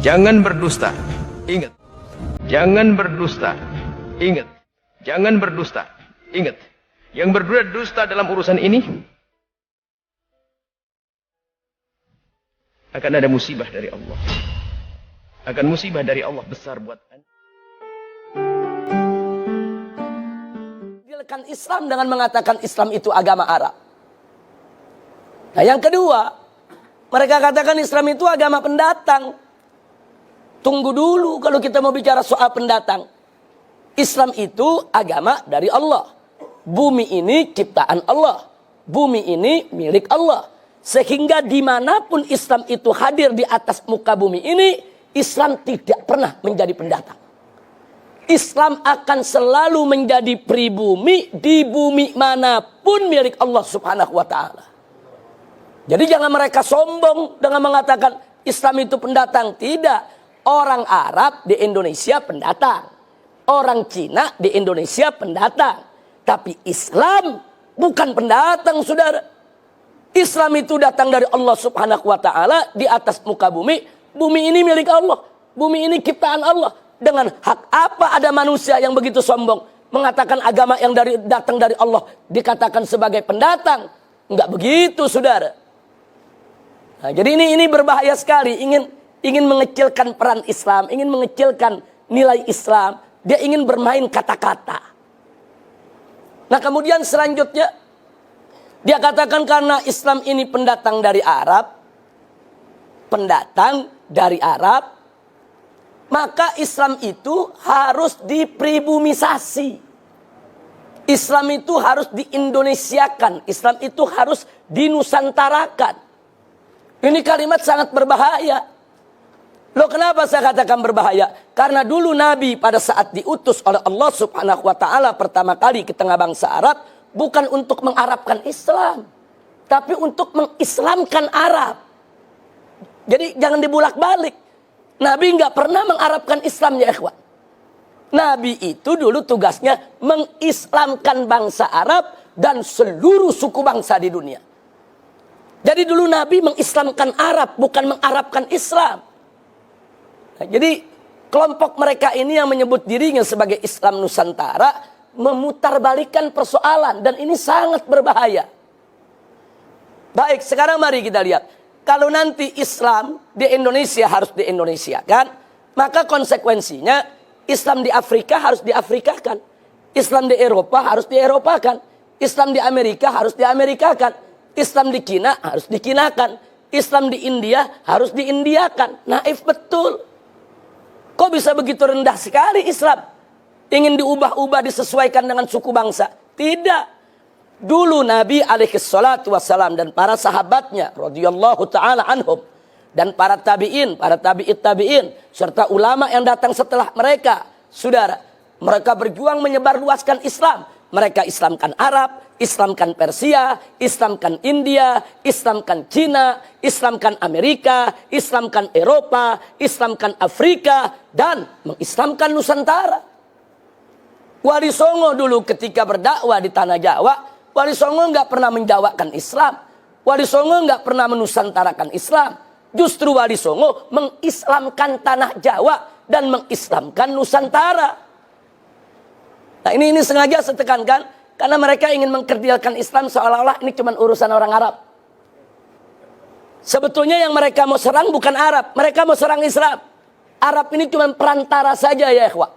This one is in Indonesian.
Jangan berdusta. Ingat. Jangan berdusta. Ingat. Jangan berdusta. Ingat. Yang berdusta dalam urusan ini akan ada musibah dari Allah. Akan musibah dari Allah besar buat Anda. Islam dengan mengatakan Islam itu agama Arab. Nah, yang kedua, mereka katakan Islam itu agama pendatang. Tunggu dulu kalau kita mau bicara soal pendatang. Islam itu agama dari Allah. Bumi ini ciptaan Allah. Bumi ini milik Allah. Sehingga dimanapun Islam itu hadir di atas muka bumi ini, Islam tidak pernah menjadi pendatang. Islam akan selalu menjadi pribumi di bumi manapun milik Allah Subhanahu wa ta'ala. Jadi jangan mereka sombong dengan mengatakan Islam itu pendatang. Tidak. Orang Arab di Indonesia pendatang. Orang Cina di Indonesia pendatang. Tapi Islam bukan pendatang, saudara. Islam itu datang dari Allah Subhanahu wa ta'ala di atas muka bumi. Bumi ini milik Allah. Bumi ini ciptaan Allah. Dengan hak apa ada manusia yang begitu sombong mengatakan agama yang datang dari Allah dikatakan sebagai pendatang? Enggak begitu, saudara. Nah, jadi ini berbahaya sekali. Ingin mengecilkan peran Islam, ingin mengecilkan nilai Islam. Dia ingin bermain kata-kata. Nah, kemudian selanjutnya dia katakan karena Islam ini pendatang dari Arab, maka Islam itu harus dipribumisasi. Islam itu harus diindonesiakan. Islam itu harus dinusantarakan. Ini kalimat sangat berbahaya. Loh, kenapa saya katakan berbahaya? Karena dulu Nabi pada saat diutus oleh Allah Subhanahu wa ta'ala pertama kali ke tengah bangsa Arab, bukan untuk mengarabkan Islam, tapi untuk mengislamkan Arab. Jadi jangan dibulak-balik. Nabi nggak pernah mengarabkan Islam, ya ikhwan. Nabi itu dulu tugasnya mengislamkan bangsa Arab dan seluruh suku bangsa di dunia. Jadi dulu Nabi mengislamkan Arab, bukan mengarabkan Islam. Nah, jadi kelompok mereka ini yang menyebut dirinya sebagai Islam Nusantara memutarbalikkan persoalan, dan ini sangat berbahaya. Baik, sekarang mari kita lihat. Kalau nanti Islam di Indonesia harus di-Indonesiakan, maka konsekuensinya Islam di Afrika harus di-Afrikakan. Islam di Eropa harus di-Eropakan. Islam di Amerika harus di-Amerikakan. Islam di Cina harus dikinakan. Islam di India harus di-Indiakan. Naif betul. Kok bisa begitu rendah sekali Islam? Ingin diubah-ubah, disesuaikan dengan suku bangsa? Tidak. Dulu Nabi alaihi salatu wassalam dan para sahabatnya radhiyallahu ta'ala anhum, dan para tabi'in, para tabi'it tabi'in, serta ulama yang datang setelah mereka, saudara, mereka berjuang menyebarluaskan Islam. Mereka Islamkan Arab, Islamkan Persia, Islamkan India, Islamkan Cina, Islamkan Amerika, Islamkan Eropa, Islamkan Afrika, dan mengislamkan Nusantara. Wali Songo dulu ketika berdakwah di tanah Jawa, Wali Songo nggak pernah menjawabkan Islam. Wali Songo nggak pernah menusantarakan Islam. Justru Wali Songo mengislamkan tanah Jawa dan mengislamkan Nusantara. Nah, ini sengaja saya tekankan karena mereka ingin mengkerdilkan Islam seolah-olah ini cuma urusan orang Arab. Sebetulnya yang mereka mau serang bukan Arab, mereka mau serang Islam. Arab ini cuma perantara saja, ya ikhwah.